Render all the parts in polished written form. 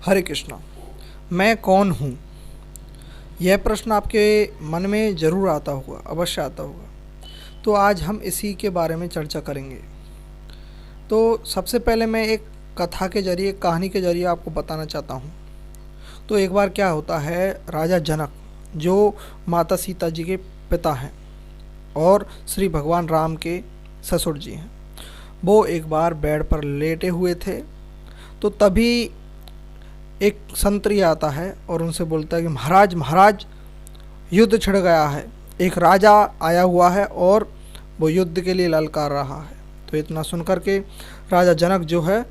हरे कृष्णा। मैं कौन हूँ? यह प्रश्न आपके मन में ज़रूर आता होगा, अवश्य आता होगा। तो आज हम इसी के बारे में चर्चा करेंगे। तो सबसे पहले मैं एक कथा के ज़रिए, कहानी के ज़रिए आपको बताना चाहता हूँ। तो एक बार क्या होता है, राजा जनक जो माता सीता जी के पिता हैं और श्री भगवान राम के ससुर जी हैं, वो एक बार बेड पर लेटे हुए थे। तो तभी एक संतरी आता है और उनसे बोलता है कि महाराज महाराज, युद्ध छिड़ गया है, एक राजा आया हुआ है और वो युद्ध के लिए ललकार रहा है। तो इतना सुनकर के राजा जनक जो है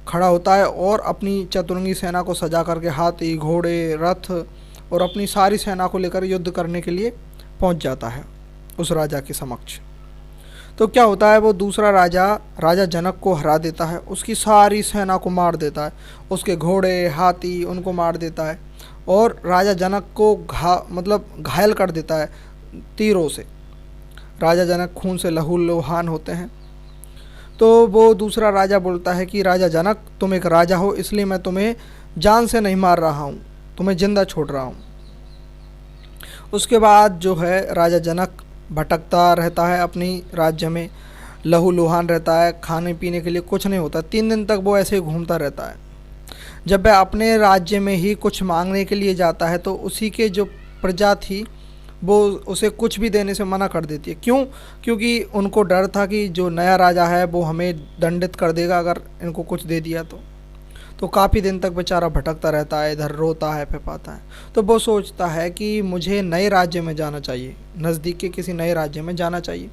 खड़ा होता है और अपनी चतुरंगी सेना को सजा करके हाथी, घोड़े, रथ और अपनी सारी सेना को लेकर युद्ध करने के लिए पहुंच जाता है उस राजा के समक्ष। तो क्या होता है, वो दूसरा राजा राजा जनक को हरा देता है, उसकी सारी सेना को मार देता है, उसके घोड़े, हाथी उनको मार देता है और राजा जनक को घायल कर देता है तीरों से। राजा जनक खून से लहूलुहान होते हैं। तो वो दूसरा राजा बोलता है कि राजा जनक, तुम एक राजा हो, इसलिए मैं तुम्हें जान से नहीं मार रहा हूँ, तुम्हें जिंदा छोड़ रहा हूँ। उसके बाद जो है राजा जनक भटकता रहता है अपनी राज्य में, लहूलुहान रहता है, खाने पीने के लिए कुछ नहीं होता। 3 दिन तक वो ऐसे ही घूमता रहता है। जब वह अपने राज्य में ही कुछ मांगने के लिए जाता है तो उसी के जो प्रजा थी वो उसे कुछ भी देने से मना कर देती है। क्यों? क्योंकि उनको डर था कि जो नया राजा है वो हमें दंडित कर देगा अगर इनको कुछ दे दिया तो काफ़ी दिन तक बेचारा भटकता रहता है, इधर रोता है, फिपाता है। तो वो सोचता है कि मुझे नए राज्य में जाना चाहिए, नज़दीक के किसी नए राज्य में जाना चाहिए।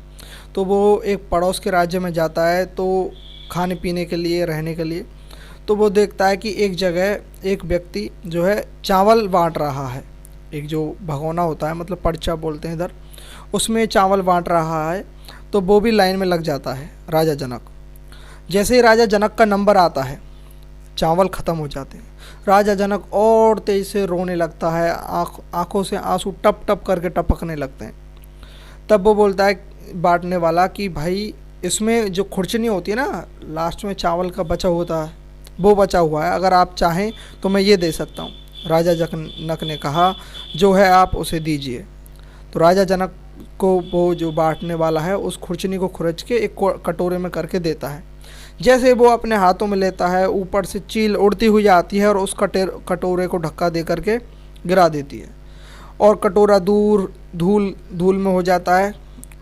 तो वो एक पड़ोस के राज्य में जाता है, तो खाने पीने के लिए, रहने के लिए। तो वो देखता है कि एक जगह एक व्यक्ति जो है चावल बांट रहा है। एक जो भगोना होता है, मतलब पर्चा बोलते हैं इधर, उसमें चावल बांट रहा है। तो वो भी लाइन में लग जाता है राजा जनक। जैसे ही राजा जनक का नंबर आता है, चावल ख़त्म हो जाते हैं। राजा जनक और तेज़ से रोने लगता है, आँखों से आंसू टप टप करके टपकने लगते हैं। तब वो बोलता है बांटने वाला कि भाई, इसमें जो खुर्चनी होती है ना, लास्ट में चावल का बचा होता है, वो बचा हुआ है, अगर आप चाहें तो मैं ये दे सकता हूँ। राजा जनक ने कहा जो है आप उसे दीजिए। तो राजा जनक को वो जो बांटने वाला है उस खुर्चनी को खुरच के एक कटोरे में करके देता है। जैसे वो अपने हाथों में लेता है, ऊपर से चील उड़ती हुई आती है और उस कटोरे को धक्का दे करके गिरा देती है और कटोरा दूर धूल में हो जाता है।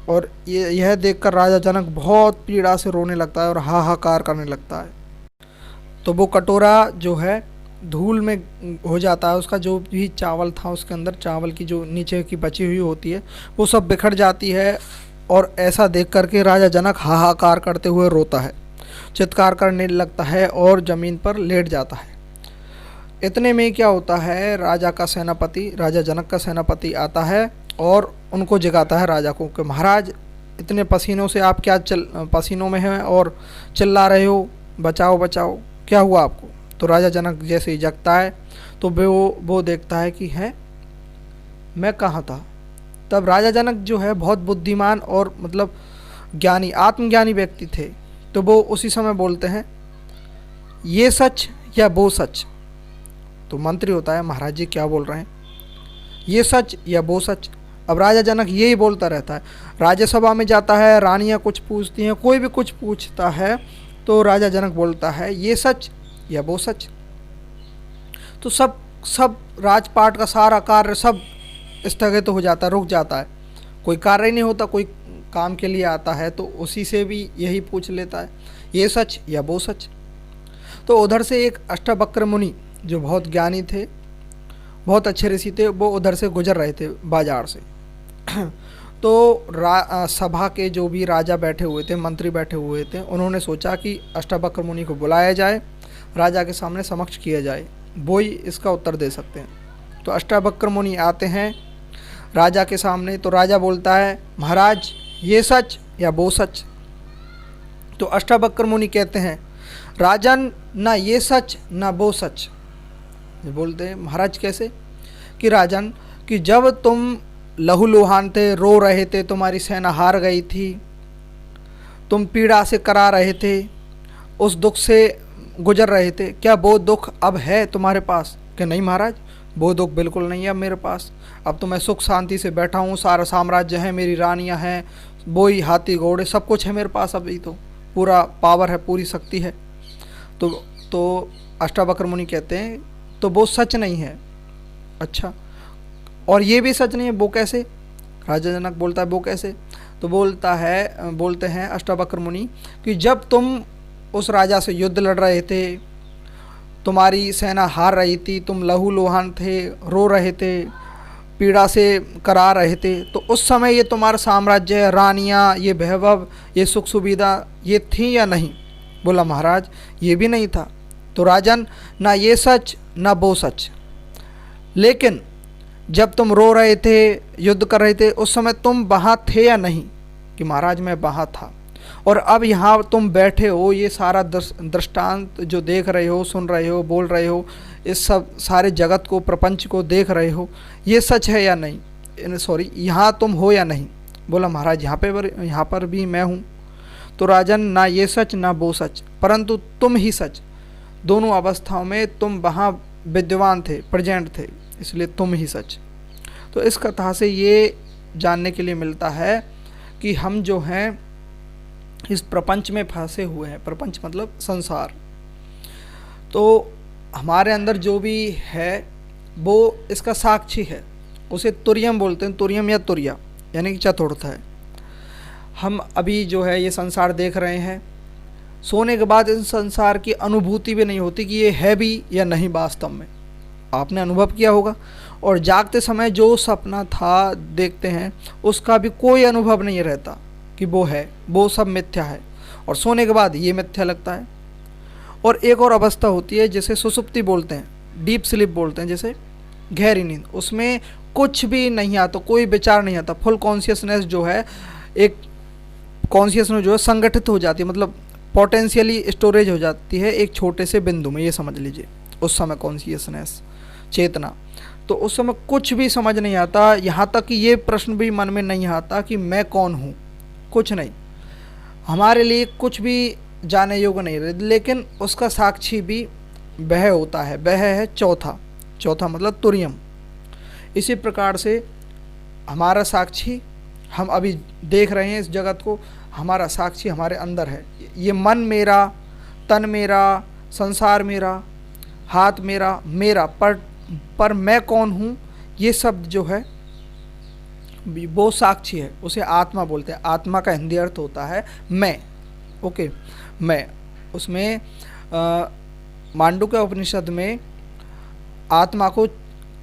और यह देखकर राजा जनक बहुत पीड़ा से रोने लगता है और हाहाकार करने लगता है। तो वो कटोरा जो है धूल में हो जाता है, उसका जो भी चावल था उसके अंदर चावल की जो नीचे की बची हुई होती है वो सब बिखर जाती है। और ऐसा देख करके राजा जनक हाहाकार करते हुए रोता है, चित्कार करने लगता है और ज़मीन पर लेट जाता है। इतने में क्या होता है, राजा जनक का सेनापति आता है और उनको जगाता है राजा को कि महाराज, इतने पसीनों से आप क्या पसीनों में हैं और चिल्ला रहे हो, बचाओ बचाओ, क्या हुआ आपको? तो राजा जनक जैसे ही जगता है तो वो देखता है कि है मैं कहाँ था। तब राजा जनक जो है बहुत बुद्धिमान और ज्ञानी, आत्मज्ञानी व्यक्ति थे। तो वो उसी समय बोलते हैं, ये सच या वो सच? तो मंत्री होता है, महाराज जी क्या बोल रहे हैं, ये सच या वो सच? अब राजा जनक यही बोलता रहता है। राज्यसभा में जाता है, रानियां कुछ पूछती हैं, कोई भी कुछ पूछता है तो राजा जनक बोलता है ये सच या वो सच। तो सब राजपाट का सारा कार्य सब स्थगित तो हो जाता है, रुक जाता है, कोई कार्य नहीं होता। कोई काम के लिए आता है तो उसी से भी यही पूछ लेता है, ये सच या वो सच? तो उधर से एक अष्टावक्र मुनि जो बहुत ज्ञानी थे, बहुत अच्छे ऋषि थे, वो उधर से गुजर रहे थे बाजार से। तो सभा के जो भी राजा बैठे हुए थे, मंत्री बैठे हुए थे, उन्होंने सोचा कि अष्टावक्र मुनि को बुलाया जाए, राजा के सामने समक्ष किया जाए, वो ही इसका उत्तर दे सकते हैं। तो अष्टावक्र मुनि आते हैं राजा के सामने। तो राजा बोलता है, महाराज ये सच या वो सच? तो अष्टावक्र मुनि कहते हैं, राजन, ना ये सच ना वो सच। बोलते हैं, महाराज कैसे? कि राजन, कि जब तुम लहूलुहान थे, रो रहे थे, तुम्हारी सेना हार गई थी, तुम पीड़ा से करा रहे थे, उस दुख से गुजर रहे थे, क्या वो दुख अब है तुम्हारे पास? कि नहीं महाराज, वो दुख बिल्कुल नहीं है अब मेरे पास। अब तो मैं सुख शांति से बैठा हूँ, सारा साम्राज्य है, मेरी रानियाँ हैं, वो ही हाथी घोड़े सब कुछ है मेरे पास, अभी तो पूरा पावर है, पूरी शक्ति है। तो अष्टावक्र मुनि कहते हैं तो वो सच नहीं है। अच्छा, और ये भी सच नहीं है, वो कैसे? राजा जनक बोलता है वो कैसे? तो बोलते हैं अष्टावक्र मुनि कि जब तुम उस राजा से युद्ध लड़ रहे थे, तुम्हारी सेना हार रही थी, तुम लहूलुहान थे, रो रहे थे, पीड़ा से करा रहे थे, तो उस समय ये तुम्हारा साम्राज्य, रानियाँ, ये वैभव, ये सुख सुविधा ये थी या नहीं? बोला महाराज ये भी नहीं था। तो राजन, ना ये सच ना वो सच, लेकिन जब तुम रो रहे थे, युद्ध कर रहे थे, उस समय तुम वहाँ थे या नहीं? कि महाराज मैं वहाँ था। और अब यहाँ तुम बैठे हो, ये सारा दृष्टांत जो देख रहे हो, सुन रहे हो, बोल रहे हो, इस सब सारे जगत को, प्रपंच को देख रहे हो, ये सच है या नहीं? सॉरी, यहाँ तुम हो या नहीं? बोला महाराज यहाँ पर भी मैं हूँ। तो राजन, ना ये सच ना वो सच, परंतु तुम ही सच। दोनों अवस्थाओं में तुम वहाँ विद्यमान थे, प्रेजेंट थे, इसलिए तुम ही सच। तो इस कथा से ये जानने के लिए मिलता है कि हम जो हैं इस प्रपंच में फंसे हुए हैं। प्रपंच मतलब संसार। तो हमारे अंदर जो भी है वो इसका साक्षी है। उसे तुर्यम बोलते हैं, तुर्यम या तुर्या यानी कि चतुर्थ है। हम अभी जो है ये संसार देख रहे हैं, सोने के बाद इस संसार की अनुभूति भी नहीं होती कि ये है भी या नहीं वास्तव में। आपने अनुभव किया होगा। और जागते समय जो सपना था देखते हैं, उसका भी कोई अनुभव नहीं रहता कि वो है, वो सब मिथ्या है। और सोने के बाद ये मिथ्या लगता है। और एक और अवस्था होती है जिसे सुसुप्ति बोलते हैं, डीप स्लीप बोलते हैं, जैसे गहरी नींद। उसमें कुछ भी नहीं आता, कोई विचार नहीं आता, फुल कॉन्शियसनेस जो है, एक कॉन्शियसनेस जो है संगठित हो जाती है, मतलब पोटेंशियली स्टोरेज हो जाती है एक छोटे से बिंदु में, ये समझ लीजिए। उस समय कॉन्शियसनेस, चेतना, तो उस समय कुछ भी समझ नहीं आता। यहाँ तक कि ये प्रश्न भी मन में नहीं आता कि मैं कौन हूँ, कुछ नहीं, हमारे लिए कुछ भी जाने योग्य नहीं रहे। लेकिन उसका साक्षी भी वह होता है, वह है चौथा मतलब तुर्यम। इसी प्रकार से हमारा साक्षी, हम अभी देख रहे हैं इस जगत को, हमारा साक्षी हमारे अंदर है। ये मन मेरा, तन मेरा, संसार मेरा, हाथ मेरा, मेरा, पर मैं कौन हूँ, ये शब्द जो है वो साक्षी है, उसे आत्मा बोलते हैं। आत्मा का हिंदी अर्थ होता है मैं। ओके, मैं। उसमें मांडुक्य उपनिषद में आत्मा को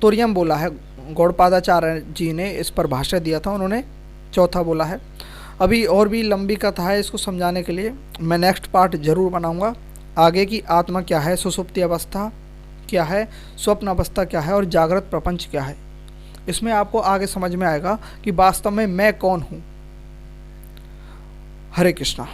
तुर्यम बोला है। गौड़पादाचार्य जी ने इस पर भाष्य दिया था, उन्होंने चौथा बोला है। अभी और भी लंबी कथा है, इसको समझाने के लिए मैं नेक्स्ट पार्ट जरूर बनाऊंगा। आगे की आत्मा क्या है, सुसुप्ति अवस्था क्या है, स्वप्न अवस्था क्या है और जागृत प्रपंच क्या है, इसमें आपको आगे समझ में आएगा कि वास्तव में मैं कौन हूँ। हरे कृष्णा।